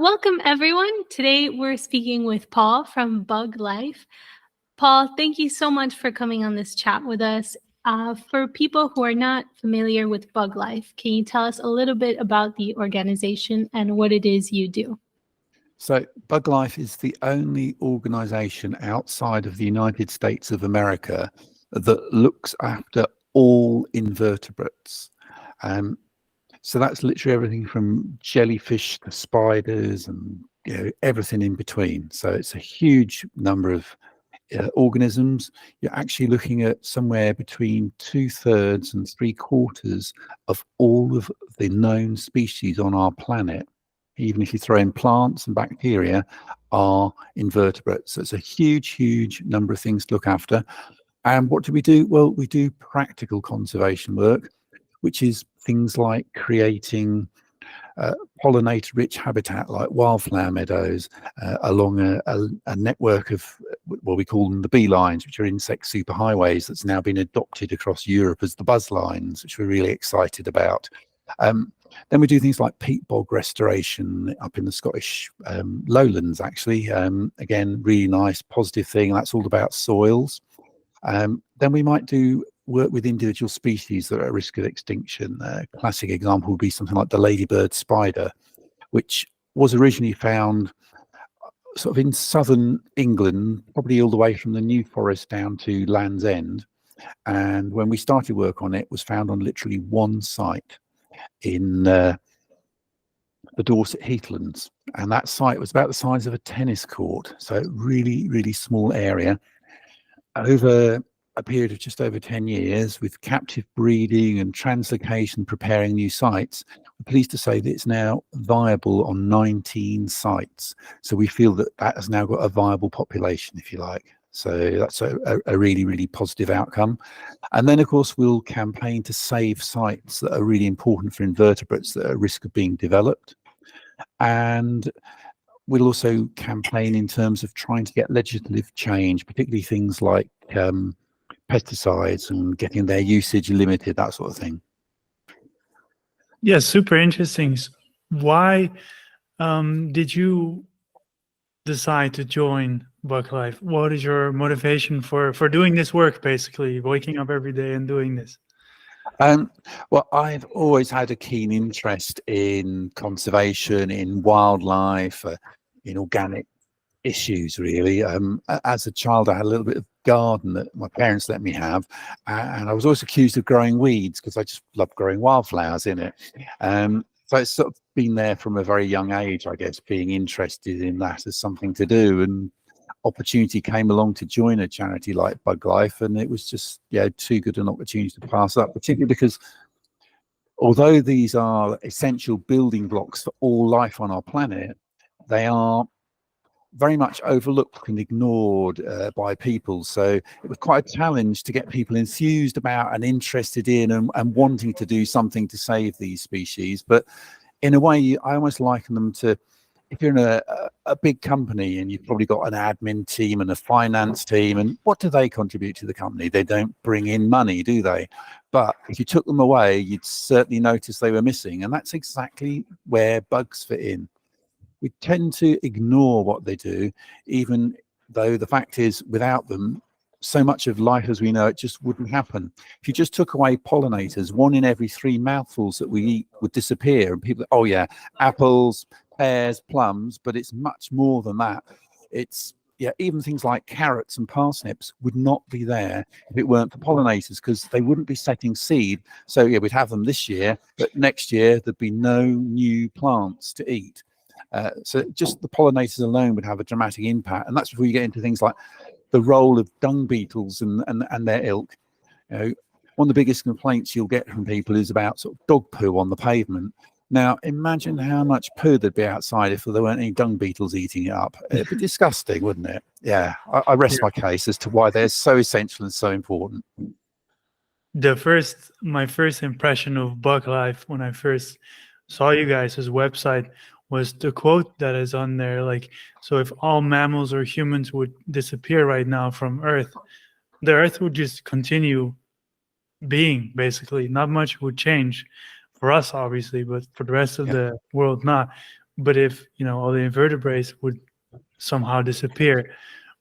Welcome, everyone. Today we're speaking with Paul from Buglife. Paul, thank you so much for coming on this chat with us. For people who are not familiar with Buglife, can you tell us a little bit about the organization and what it is you do? So Buglife is the only organization outside of the United States of America that looks after all invertebrates. So that's literally everything from jellyfish to spiders and everything in between. So it's a huge number of organisms. You're actually looking at somewhere between 2/3 and 3/4 of all of the known species on our planet, even if you throw in plants and bacteria, are invertebrates. So it's a huge number of things to look after. And what do we do? Well, we do practical conservation work, which is things like creating pollinator-rich habitat like wildflower meadows along a network of what we call them the bee lines, which are insect superhighways that's now been adopted across Europe as the buzz lines, which we're really excited about. Then we do things like peat bog restoration up in the Scottish lowlands, actually. Again, really nice, positive thing. That's all about soils. Then we might do work with individual species that are at risk of extinction. A classic example would be something like the ladybird spider, which was originally found sort of in southern England, probably all the way from the New Forest down to Land's End. And when we started work on it, was found on literally one site in the Dorset Heathlands. And that site was about the size of a tennis court. So really small area. Over a period of just over 10 years, with captive breeding and translocation preparing new sites, we're pleased to say that it's now viable on 19 sites. So we feel that that has now got a viable population, if you like. So that's a really positive outcome. And then, of course, we'll campaign to save sites that are really important for invertebrates that are at risk of being developed. And we'll also campaign in terms of trying to get legislative change, particularly things like pesticides and getting their usage limited, that sort of thing. Yeah, super interesting. Why did you decide to join Buglife? What is your motivation for doing this work, basically, waking up every day and doing this? Well, I've always had a keen interest in conservation, in wildlife, in organic issues, really. As a child, I had a little bit of garden that my parents let me have, and I was always accused of growing weeds because I just love growing wildflowers in it. So it's sort of been there from a very young age, I guess, being interested in that as something to do. And opportunity came along to join a charity like Buglife, and it was just too good an opportunity to pass up, particularly because although these are essential building blocks for all life on our planet, they are very much overlooked and ignored by people. So it was quite a challenge to get people enthused about and interested in and wanting to do something to save these species. But in a way, I almost liken them to, if you're in a big company and you've probably got an admin team and a finance team, and what do they contribute to the company? They don't bring in money, do they? But if you took them away, you'd certainly notice they were missing. And that's exactly where bugs fit in. We tend to ignore what they do, even though the fact is, without them, so much of life as we know it just wouldn't happen. If you just took away pollinators, 1 in every 3 mouthfuls that we eat would disappear. And people, oh yeah, apples, pears, plums, but it's much more than that. It's even things like carrots and parsnips would not be there if it weren't for pollinators, because they wouldn't be setting seed. So we'd have them this year, but next year there'd be no new plants to eat. So just the pollinators alone would have a dramatic impact. And that's before you get into things like the role of dung beetles and their ilk. One of the biggest complaints you'll get from people is about sort of dog poo on the pavement. Now, imagine how much poo there'd be outside if there weren't any dung beetles eating it up. It'd be disgusting, wouldn't it? Yeah, I rest my case as to why they're so essential and so important. My first impression of Buglife when I first saw you guys' website was the quote that is on there, like, so if all mammals or humans would disappear right now from Earth, the Earth would just continue being, basically. Not much would change for us, obviously, but for the rest of the world, not. But if all the invertebrates would somehow disappear,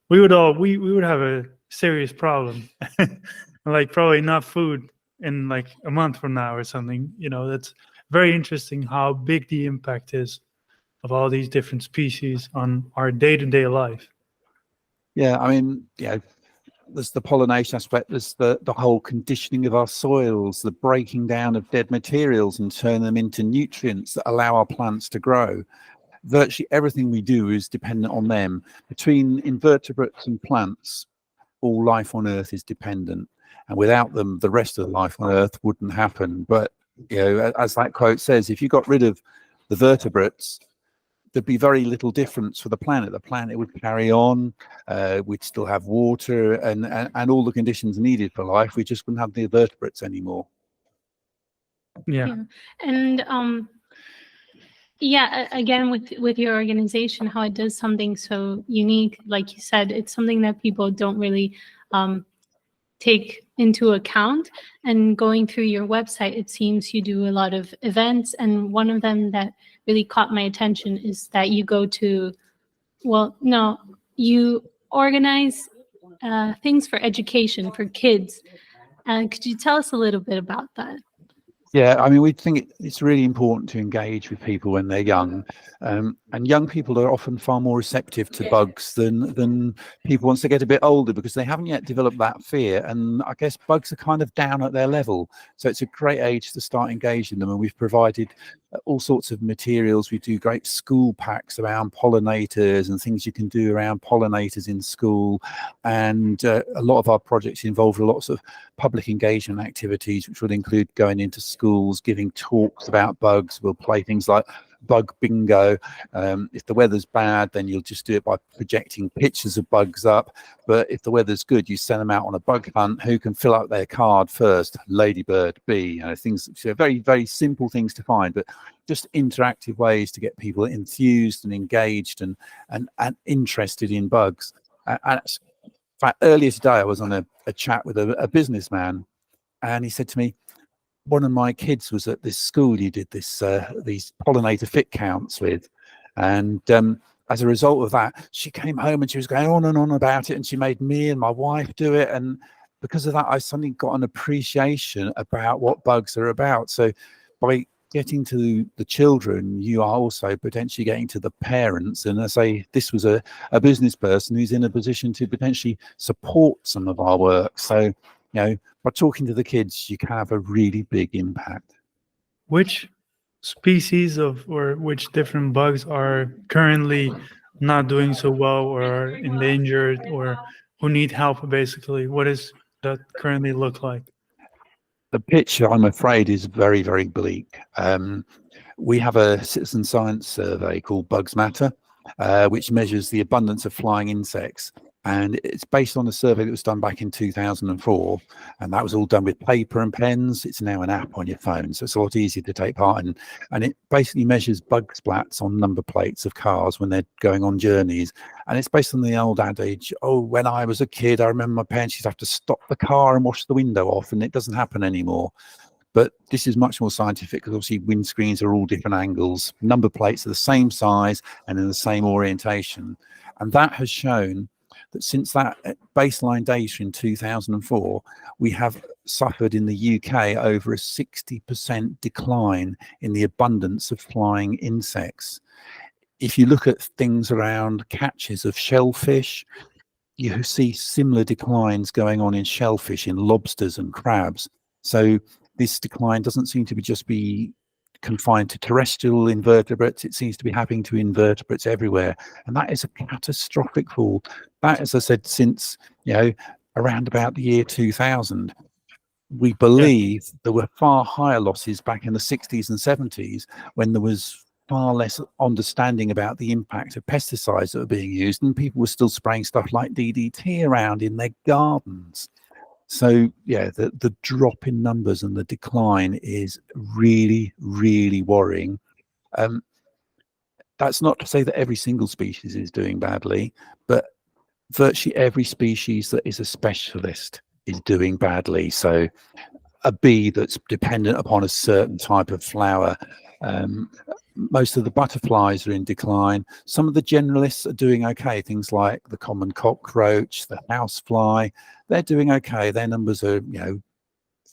we would have a serious problem. Like probably not food in like a month from now or something. That's very interesting how big the impact is of all these different species on our day-to-day life. Yeah, I mean, there's the pollination aspect, there's the whole conditioning of our soils, the breaking down of dead materials and turn them into nutrients that allow our plants to grow. Virtually everything we do is dependent on them. Between invertebrates and plants, all life on Earth is dependent, and without them, the rest of the life on Earth wouldn't happen. But as that quote says, if you got rid of the vertebrates, there'd be very little difference for the planet. The planet would carry on. We'd still have water and all the conditions needed for life. We just wouldn't have the vertebrates anymore. Yeah. And again, with your organization, how it does something so unique, like you said, it's something that people don't really take into account. And going through your website, it seems you do a lot of events, and one of them that really caught my attention is that you go to, you organize things for education for kids. Could you tell us a little bit about that? Yeah, I mean, we think it's really important to engage with people when they're young, and young people are often far more receptive to bugs than people once they get a bit older, because they haven't yet developed that fear, and I guess bugs are kind of down at their level. So it's a great age to start engaging them, and we've provided all sorts of materials. We do great school packs around pollinators and things you can do around pollinators in school, and a lot of our projects involve lots of public engagement activities, which would include going into schools, giving talks about bugs. We'll play things like bug bingo. If the weather's bad, then you'll just do it by projecting pictures of bugs up. But if the weather's good, you send them out on a bug hunt. Who can fill out their card first? Ladybird, bee, things. So very, very simple things to find, but just interactive ways to get people enthused and engaged and interested in bugs. In fact, earlier today, I was on a chat with a businessman, and he said to me, one of my kids was at this school you did this these pollinator fit counts with, and as a result of that, she came home and she was going on and on about it, and she made me and my wife do it, and because of that, I suddenly got an appreciation about what bugs are about. So by getting to the children, you are also potentially getting to the parents. And I say this was a business person who's in a position to potentially support some of our work. So by talking to the kids, you can have a really big impact. Which species or which different bugs are currently not doing so well, or are endangered, or who need help, basically? What does that currently look like? The picture, I'm afraid, is very, very bleak. We have a citizen science survey called Bugs Matter, which measures the abundance of flying insects. And it's based on a survey that was done back in 2004. And that was all done with paper and pens. It's now an app on your phone, so it's a lot easier to take part in. And it basically measures bug splats on number plates of cars when they're going on journeys. And it's based on the old adage, when I was a kid, I remember my parents used to have to stop the car and wash the window off, and it doesn't happen anymore. But this is much more scientific, because obviously windscreens are all different angles. Number plates are the same size and in the same orientation. And that has shown that since that baseline data in 2004, we have suffered in the UK over a 60% decline in the abundance of flying insects. If you look at things around catches of shellfish, you see similar declines going on in shellfish, in lobsters and crabs. So this decline doesn't seem to just be confined to terrestrial invertebrates. It seems to be happening to invertebrates everywhere, and that is a catastrophic fall. That, as I said, since around about the year 2000. We believe there were far higher losses back in the 60s and 70s, when there was far less understanding about the impact of pesticides that were being used, and people were still spraying stuff like DDT around in their gardens. So the drop in numbers and the decline is really, really worrying. That's not to say that every single species is doing badly, but virtually every species that is a specialist is doing badly. So a bee that's dependent upon a certain type of flower Most of the butterflies are in decline. Some of the generalists are doing okay. Things like the common cockroach, the housefly, they're doing okay. Their numbers are,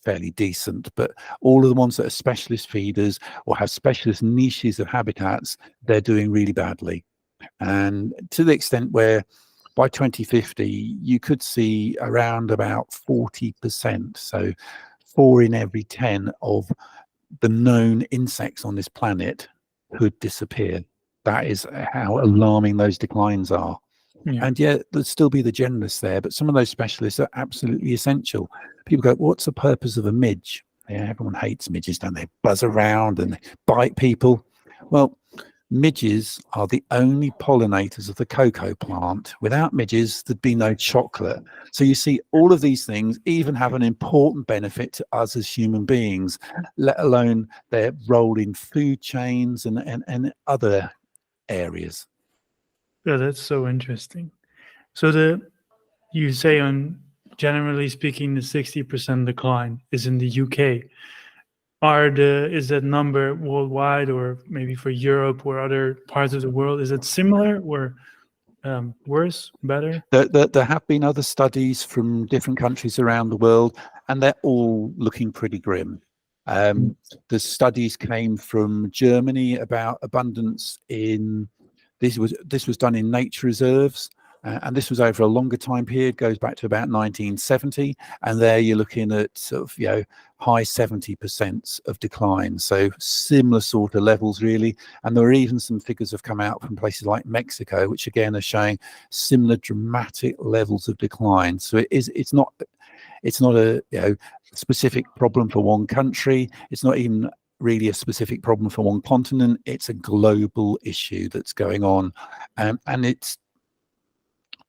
fairly decent, but all of the ones that are specialist feeders or have specialist niches of habitats, they're doing really badly. And to the extent where by 2050, you could see around about 40%. So 4 in every 10 of the known insects on this planet could disappear. That is how alarming those declines are. Yeah. And yet there'd still be the generalists there, but some of those specialists are absolutely essential. People go, what's the purpose of a midge? Yeah, everyone hates midges, don't they? Buzz around and they bite people. Well, midges are the only pollinators of the cocoa plant. Without midges, there'd be no chocolate. So you see, all of these things even have an important benefit to us as human beings, let alone their role in food chains and other areas. Yeah, that's so interesting. So you say on generally speaking, the 60% decline is in the UK. Is that number worldwide, or maybe for Europe or other parts of the world? Is it similar or worse, better? There have been other studies from different countries around the world, and they're all looking pretty grim. The studies came from Germany about abundance in this was done in nature reserves, and this was over a longer time period, goes back to about 1970, and there you're looking at sort of high 70% of decline, so similar sort of levels really. And there are even some figures have come out from places like Mexico, which again are showing similar dramatic levels of decline. So it's not a specific problem for one country. It's not even really a specific problem for one continent. It's a global issue that's going on, and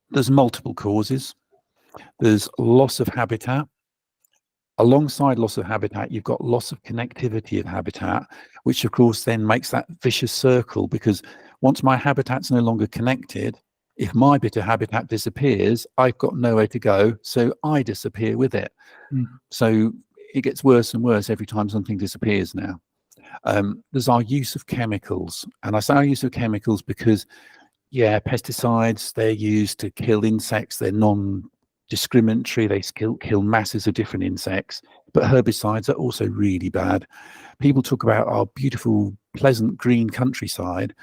there's multiple causes. There's loss of habitat. Alongside loss of habitat, you've got loss of connectivity of habitat, which of course then makes that vicious circle, because once my habitat's no longer connected, if my bit of habitat disappears, I've got nowhere to go, so I disappear with it. So it gets worse and worse every time something disappears now. There's our use of chemicals, and I say our use of chemicals because pesticides, they're used to kill insects. They're non-discriminatory. They kill masses of different insects. But herbicides are also really bad. People talk about our beautiful, pleasant green countryside,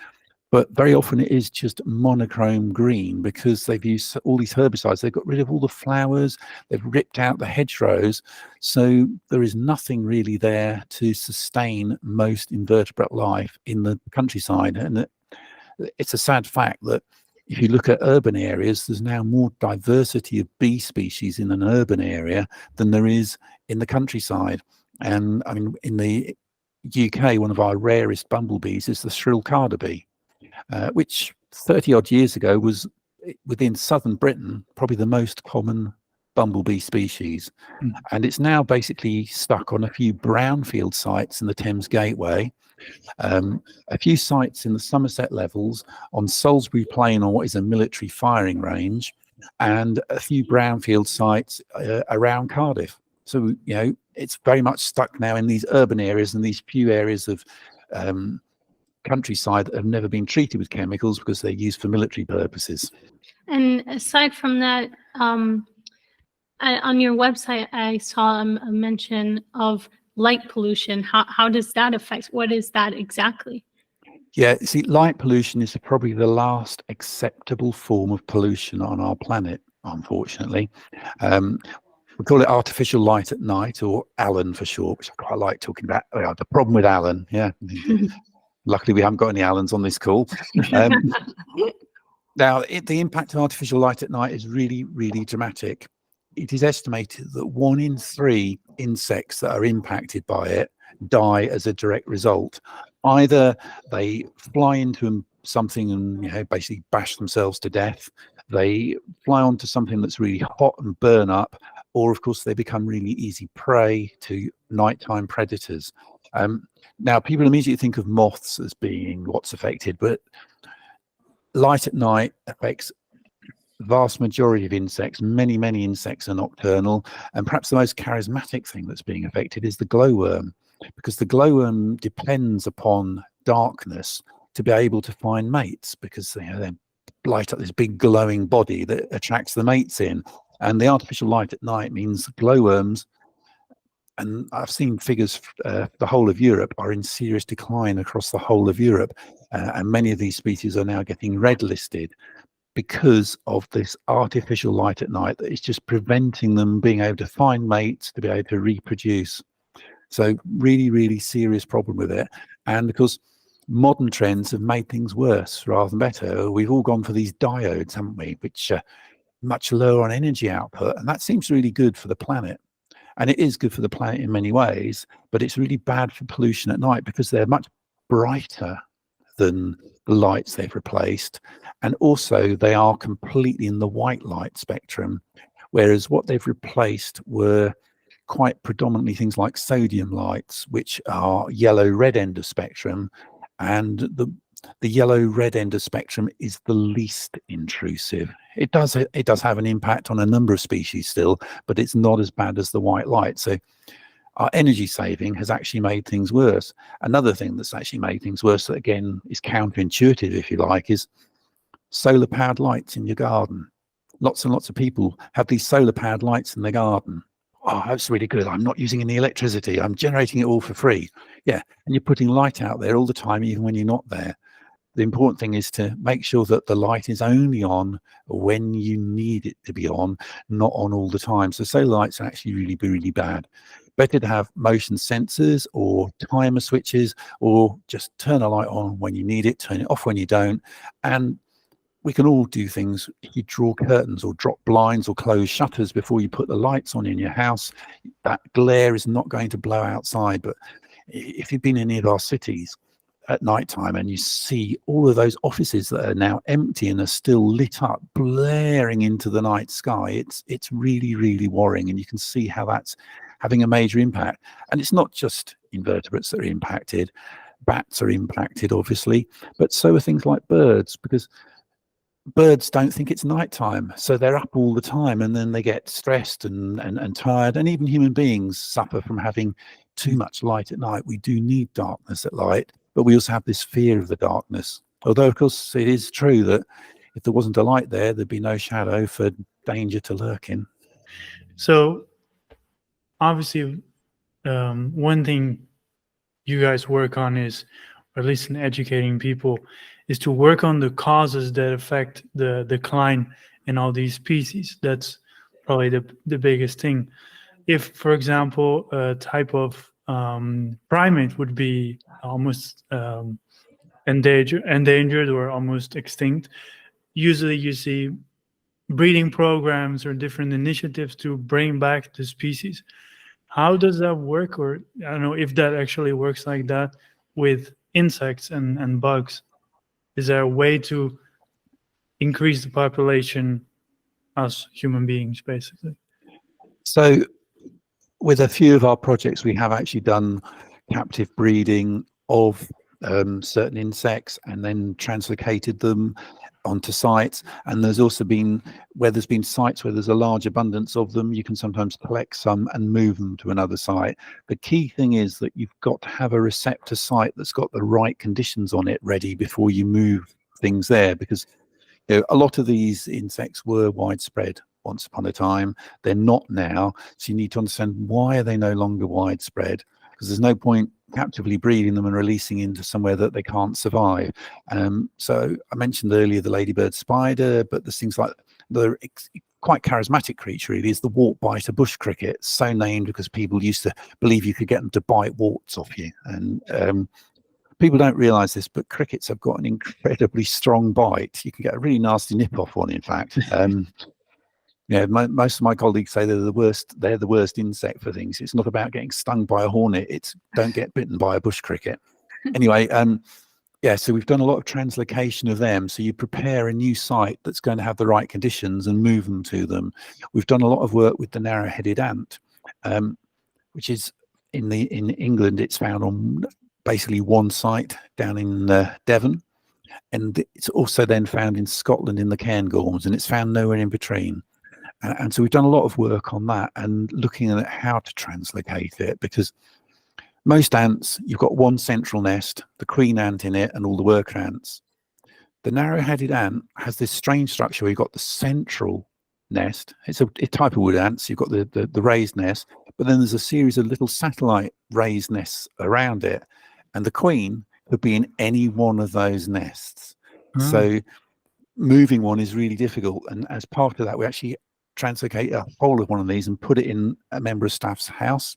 but very often it is just monochrome green because they've used all these herbicides. They've got rid of all the flowers. They've ripped out the hedgerows. So there is nothing really there to sustain most invertebrate life in the countryside. And it's a sad fact that if you look at urban areas, there's now more diversity of bee species in an urban area than there is in the countryside. And I mean, in the UK, one of our rarest bumblebees is the shrill carder bee, which 30 odd years ago was within southern Britain probably the most common bumblebee species. And it's now basically stuck on a few brownfield sites in the Thames Gateway, a few sites in the Somerset Levels, on Salisbury Plain on what is a military firing range, and a few brownfield sites around Cardiff. So it's very much stuck now in these urban areas and these few areas of countryside that have never been treated with chemicals because they're used for military purposes. And aside from that, on your website, I saw a mention of light pollution. How does that affect? What is that exactly? Yeah, see, light pollution is probably the last acceptable form of pollution on our planet, unfortunately. We call it artificial light at night, or ALAN for short, which I quite like talking about. The problem with ALAN, Luckily, we haven't got any Allans on this call. Now, the impact of artificial light at night is really, really dramatic. It is estimated that 1 in 3 insects that are impacted by it die as a direct result. Either they fly into something and basically bash themselves to death, they fly onto something that's really hot and burn up, or of course they become really easy prey to nighttime predators. Now, people immediately think of moths as being what's affected, but light at night affects the vast majority of insects. Many insects are nocturnal, and perhaps the most charismatic thing that's being affected is the glowworm, because the glowworm depends upon darkness to be able to find mates, because they light up this big glowing body that attracts the mates in. And the artificial light at night means glowworms, and I've seen figures, the whole of Europe are in serious decline across the whole of Europe, and many of these species are now getting red listed because of this artificial light at night that is just preventing them being able to find mates, to be able to reproduce. So really, really serious problem with it. And because modern trends have made things worse rather than better, we've all gone for these diodes, haven't we, which are much lower on energy output, and that seems really good for the planet. And it is good for the planet in many ways, but it's really bad for pollution at night because they're much brighter than the lights they've replaced. And also they are completely in the white light spectrum, whereas what they've replaced were quite predominantly things like sodium lights, which are yellow red end of spectrum. And the yellow red end of spectrum is the least intrusive. It does have an impact on a number of species still, but it's not as bad as the white light. So our energy saving has actually made things worse. Another thing that's actually made things worse, that again is counterintuitive, if you like, is solar powered lights in your garden. Lots and lots of people have these solar powered lights in their garden. Oh, that's really good. I'm not using any electricity. I'm generating it all for free. Yeah, and you're putting light out there all the time, even when you're not there. The important thing is to make sure that the light is only on when you need it to be on, not on all the time. So solar lights are actually really, really bad. Better to have motion sensors or timer switches, or just turn a light on when you need it, turn it off when you don't. And we can all do things. If you draw curtains or drop blinds or close shutters before you put the lights on in your house, that glare is not going to blow outside. But if you've been in any of our cities at night time and you see all of those offices that are now empty and are still lit up, blaring into the night sky, it's really, really worrying, and you can see how that's having a major impact. And it's not just invertebrates that are impacted. Bats are impacted, obviously, but so are things like birds, because birds don't think it's nighttime, so they're up all the time, and then they get stressed and tired. And even human beings suffer from having too much light at night. We do need darkness at light, but we also have this fear of the darkness. Although, of course, it is true that if there wasn't a light there, there'd be no shadow for danger to lurk in. So, obviously, one thing you guys work on is, or at least in educating people, is to work on the causes that affect the decline in all these species. That's probably the biggest thing. If, for example, a type of primate would be almost endangered or almost extinct, usually you see breeding programs or different initiatives to bring back the species. How does that work? Or I don't know if that actually works like that with insects and bugs. Is there a way to increase the population as human beings, basically? So with a few of our projects, we have actually done captive breeding of certain insects and then translocated them onto sites. And there's also been, where there's been sites where there's a large abundance of them, you can sometimes collect some and move them to another site. The key thing is that you've got to have a receptor site that's got the right conditions on it ready before you move things there, because a lot of these insects were widespread once upon a time. They're not now. So you need to understand, why are they no longer widespread? Because there's no point captively breeding them and releasing into somewhere that they can't survive. So I mentioned earlier the ladybird spider, but there's things like the quite charismatic creature really is the wart biter bush cricket, so named because people used to believe you could get them to bite warts off you. And people don't realize this, but crickets have got an incredibly strong bite. You can get a really nasty nip off one, in fact. Yeah, most of my colleagues say they're the worst insect for things. It's not about getting stung by a hornet, it's don't get bitten by a bush cricket. Anyway, yeah, so we've done a lot of translocation of them. So you prepare a new site that's going to have the right conditions and move them to them. We've done a lot of work with the narrow-headed ant, which is in England. It's found on basically one site down in Devon, and it's also then found in Scotland in the Cairngorms, and it's found nowhere in between. And so we've done a lot of work on that and looking at how to translocate it, because Most ants, you've got one central nest, the queen ant in it, and all the worker ants. The narrow-headed ant has this strange structure where you've got the central nest. It's a type of wood ant, so you've got the raised nest, but then there's a series of little satellite raised nests around it, and the queen could be in any one of those nests. So moving one is really difficult, and as part of that, we actually translocate a whole of one of these and put it in a member of staff's house,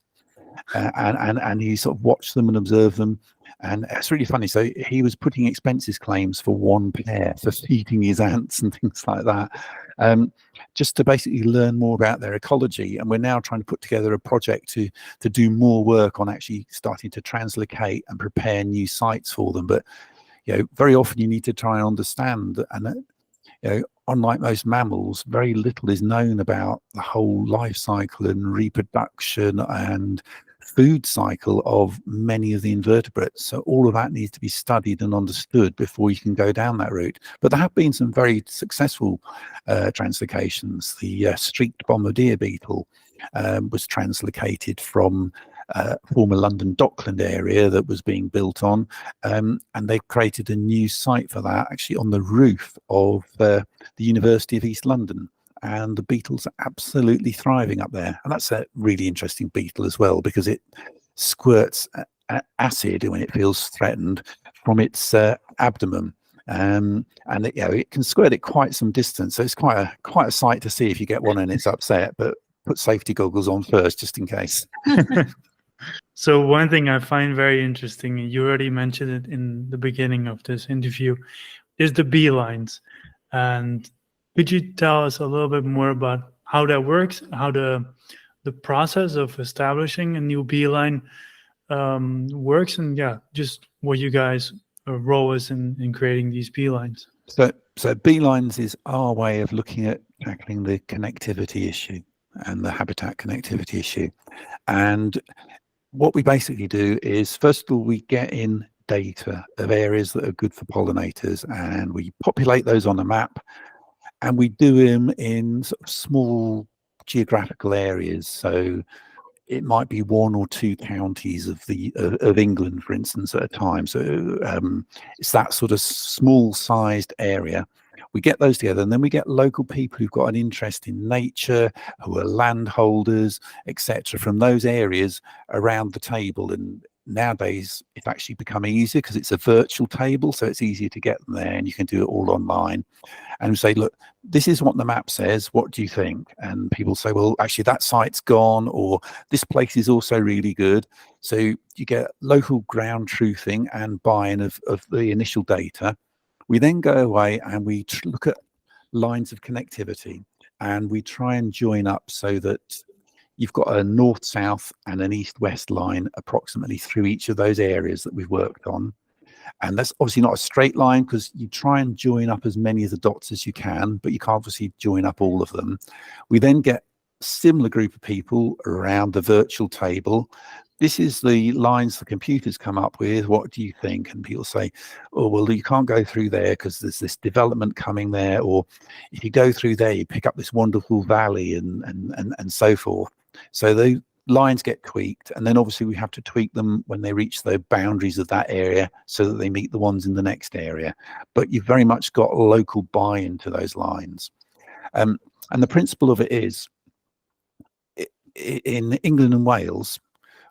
and he sort of watched them and observed them. And it's really funny. So he was putting expenses claims for one pair for feeding his ants and things like that, just to basically learn more about their ecology. And we're now trying to put together a project to do more work on actually starting to translocate and prepare new sites for them. But very often you need to try and understand, and unlike most mammals, very little is known about the whole life cycle and reproduction and food cycle of many of the invertebrates. So all of that needs to be studied and understood before you can go down that route. But there have been some very successful translocations. The streaked bombardier beetle was translocated from former London Dockland area that was being built on, and they've created a new site for that, actually on the roof of the University of East London. And the beetles are absolutely thriving up there. And that's a really interesting beetle as well, because it squirts acid when it feels threatened from its abdomen. And it can squirt it quite some distance. So it's quite a sight to see if you get one and it's upset, but put safety goggles on first, just in case. So one thing I find very interesting, you already mentioned it in the beginning of this interview, is the beelines. And could you tell us a little bit more about how that works, how the process of establishing a new beeline works, and just what you guys' role is in creating these beelines? So beelines is our way of looking at tackling the connectivity issue and the habitat connectivity issue. And what we basically do is, first of all, we get in data of areas that are good for pollinators, and we populate those on a map. And we do them in sort of small geographical areas. So it might be 1 or 2 counties of England, for instance, at a time. So it's that sort of small-sized area. We get those together, and then we get local people who've got an interest in nature, who are landholders, etc., from those areas around the table. And nowadays, it's actually becoming easier because it's a virtual table, so it's easier to get them there, and you can do it all online. And we say, look, this is what the map says. What do you think? And people say, well, actually, that site's gone, or this place is also really good. So you get local ground truthing and buy-in of the initial data. We then go away and we look at lines of connectivity, and we try and join up so that you've got a north-south and an east-west line approximately through each of those areas that we've worked on. And that's obviously not a straight line, because you try and join up as many of the dots as you can, but you can't obviously join up all of them. We then get a similar group of people around the virtual table. This is the lines the computers come up with. What do you think? And people say, oh, well, you can't go through there because there's this development coming there. Or if you go through there, you pick up this wonderful valley and so forth. So the lines get tweaked, and then obviously we have to tweak them when they reach the boundaries of that area so that they meet the ones in the next area. But you've very much got local buy-in to those lines. And the principle of it is, in England and Wales,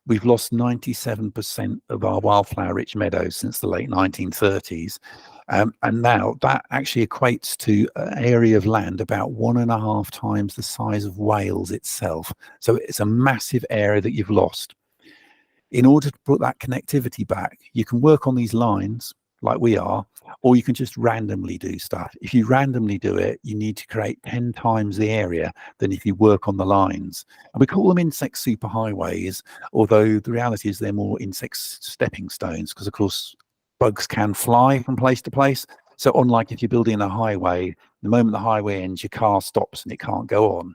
we've lost 97% of our wildflower-rich meadows since the late 1930s. And now that actually equates to an area of land about 1.5 times the size of Wales itself. So it's a massive area that you've lost. In order to put that connectivity back, you can work on these lines like we are, or you can just randomly do stuff. If you randomly do it, you need to create 10 times the area than if you work on the lines. And we call them insect superhighways, although the reality is they're more insect stepping stones, because of course bugs can fly from place to place. So unlike if you're building a highway, the moment the highway ends, your car stops and it can't go on.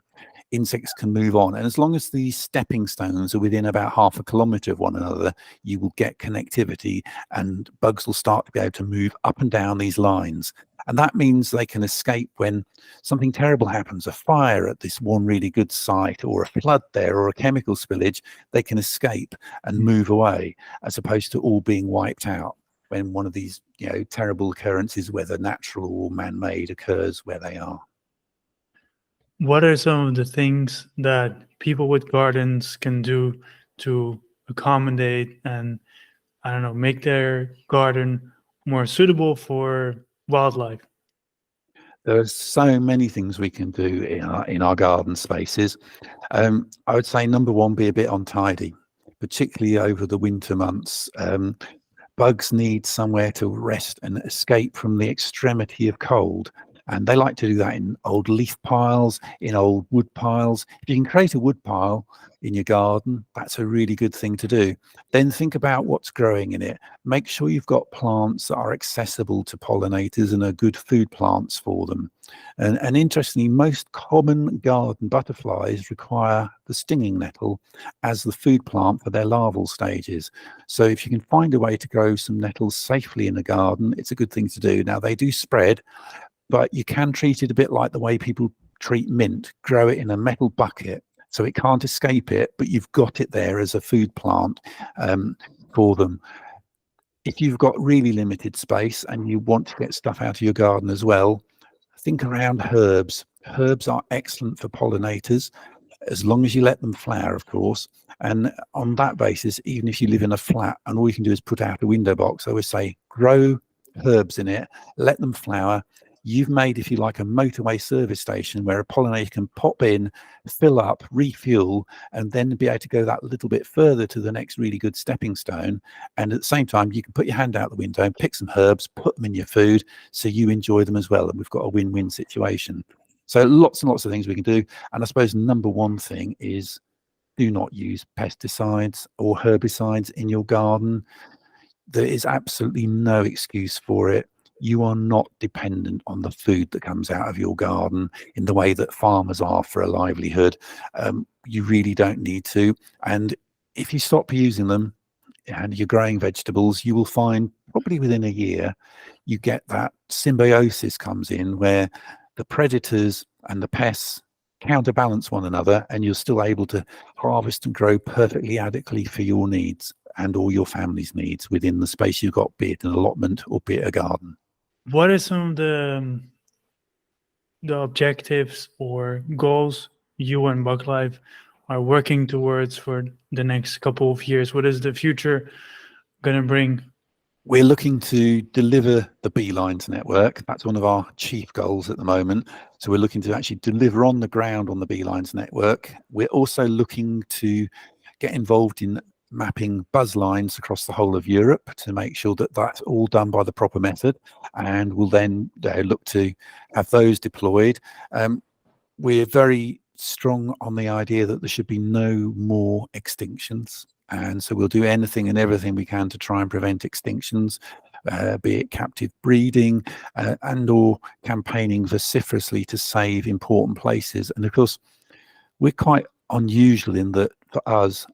insects can move on. And as long as these stepping stones are within about 0.5 kilometre of one another, you will get connectivity, and bugs will start to be able to move up and down these lines. And that means they can escape when something terrible happens, a fire at this one really good site, or a flood there, or a chemical spillage. They can escape and move away, as opposed to all being wiped out when one of these, terrible occurrences, whether natural or man-made, occurs where they are. What are some of the things that people with gardens can do to accommodate and, I don't know, make their garden more suitable for wildlife? There are so many things we can do in our garden spaces. I would say number one, be a bit untidy, particularly over the winter months. Bugs need somewhere to rest and escape from the extremity of cold. And they like to do that in old leaf piles, in old wood piles. If you can create a wood pile in your garden, that's a really good thing to do. Then think about what's growing in it. Make sure you've got plants that are accessible to pollinators and are good food plants for them. And interestingly, most common garden butterflies require the stinging nettle as the food plant for their larval stages. So if you can find a way to grow some nettles safely in a garden, it's a good thing to do. Now, they do spread, but you can treat it a bit like the way people treat mint. Grow it in a metal bucket so it can't escape it, but you've got it there as a food plant for them. If you've got really limited space and you want to get stuff out of your garden as well, think around herbs. Herbs are excellent for pollinators, as long as you let them flower, of course. And on that basis, even if you live in a flat and all you can do is put out a window box, I always say grow herbs in it, let them flower. You've made, if you like, a motorway service station where a pollinator can pop in, fill up, refuel, and then be able to go that little bit further to the next really good stepping stone. And at the same time, you can put your hand out the window and pick some herbs, put them in your food, so you enjoy them as well. And we've got a win-win situation. So lots and lots of things we can do. And I suppose number one thing is do not use pesticides or herbicides in your garden. There is absolutely no excuse for it. You are not dependent on the food that comes out of your garden in the way that farmers are for a livelihood. You really don't need to. And if you stop using them and you're growing vegetables, you will find probably within a year, you get that symbiosis comes in where the predators and the pests counterbalance one another, and you're still able to harvest and grow perfectly adequately for your needs and all your family's needs within the space you've got, be it an allotment or be it a garden. What are some of the objectives or goals you and Buglife are working towards for the next couple of years? What is the future going to bring? We're looking to deliver the beelines network. That's one of our chief goals at the moment. So we're looking to actually deliver on the ground on the beelines network. We're also looking to get involved in mapping buzz lines across the whole of Europe to make sure that that's all done by the proper method, and we'll then look to have those deployed. We're very strong on the idea that there should be no more extinctions, and so we'll do anything and everything we can to try and prevent extinctions, be it captive breeding and or campaigning vociferously to save important places. And of course, we're quite unusual in that for us,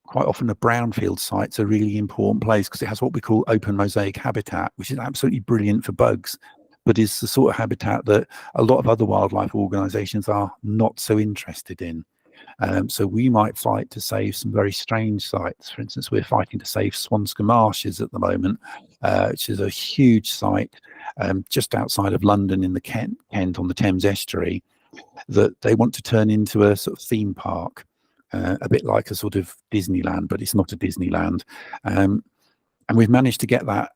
quite often a brownfield site's a really important place because it has what we call open mosaic habitat, which is absolutely brilliant for bugs, but is the sort of habitat that a lot of other wildlife organisations are not so interested in. So we might fight to save some very strange sites. For instance, we're fighting to save Swanscombe Marshes at the moment, which is a huge site just outside of London in the Kent on the Thames estuary, that they want to turn into a sort of theme park. A bit like a sort of Disneyland, but it's not a Disneyland. And we've managed to get that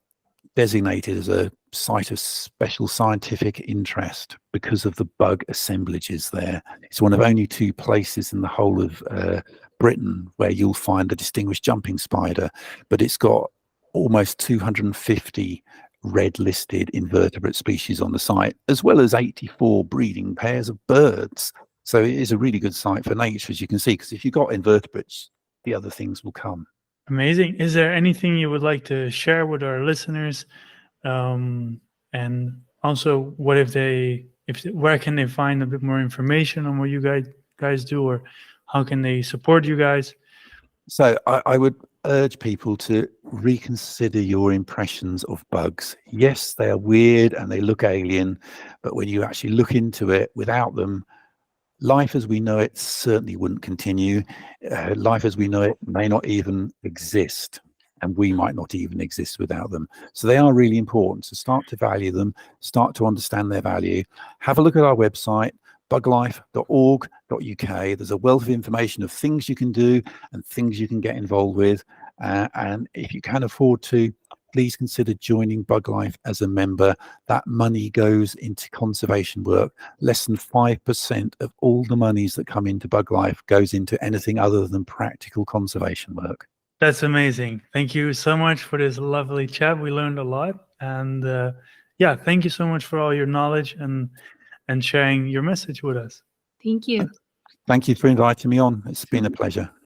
designated as a site of special scientific interest because of the bug assemblages there. It's one of only 2 places in the whole of Britain where you'll find the distinguished jumping spider, but it's got almost 250 red listed invertebrate species on the site, as well as 84 breeding pairs of birds. So it is a really good site for nature, as you can see, because if you've got invertebrates, the other things will come. Amazing. Is there anything you would like to share with our listeners? And also, what where can they find a bit more information on what you guys guys do, or how can they support you guys? So I would urge people to reconsider your impressions of bugs. Yes, they are weird and they look alien, but when you actually look into it, without them, life as we know it certainly wouldn't continue. Life as we know it may not even exist, and we might not even exist without them. So they are really important. So start to value them, start to understand their value. Have a look at our website, buglife.org.uk. There's a wealth of information of things you can do and things you can get involved with. And if you can afford to, please consider joining Buglife as a member. That money goes into conservation work. Less than 5% of all the monies that come into Buglife goes into anything other than practical conservation work. That's amazing. Thank you so much for this lovely chat. We learned a lot. And yeah, thank you so much for all your knowledge and sharing your message with us. Thank you. Thank you for inviting me on. It's been a pleasure.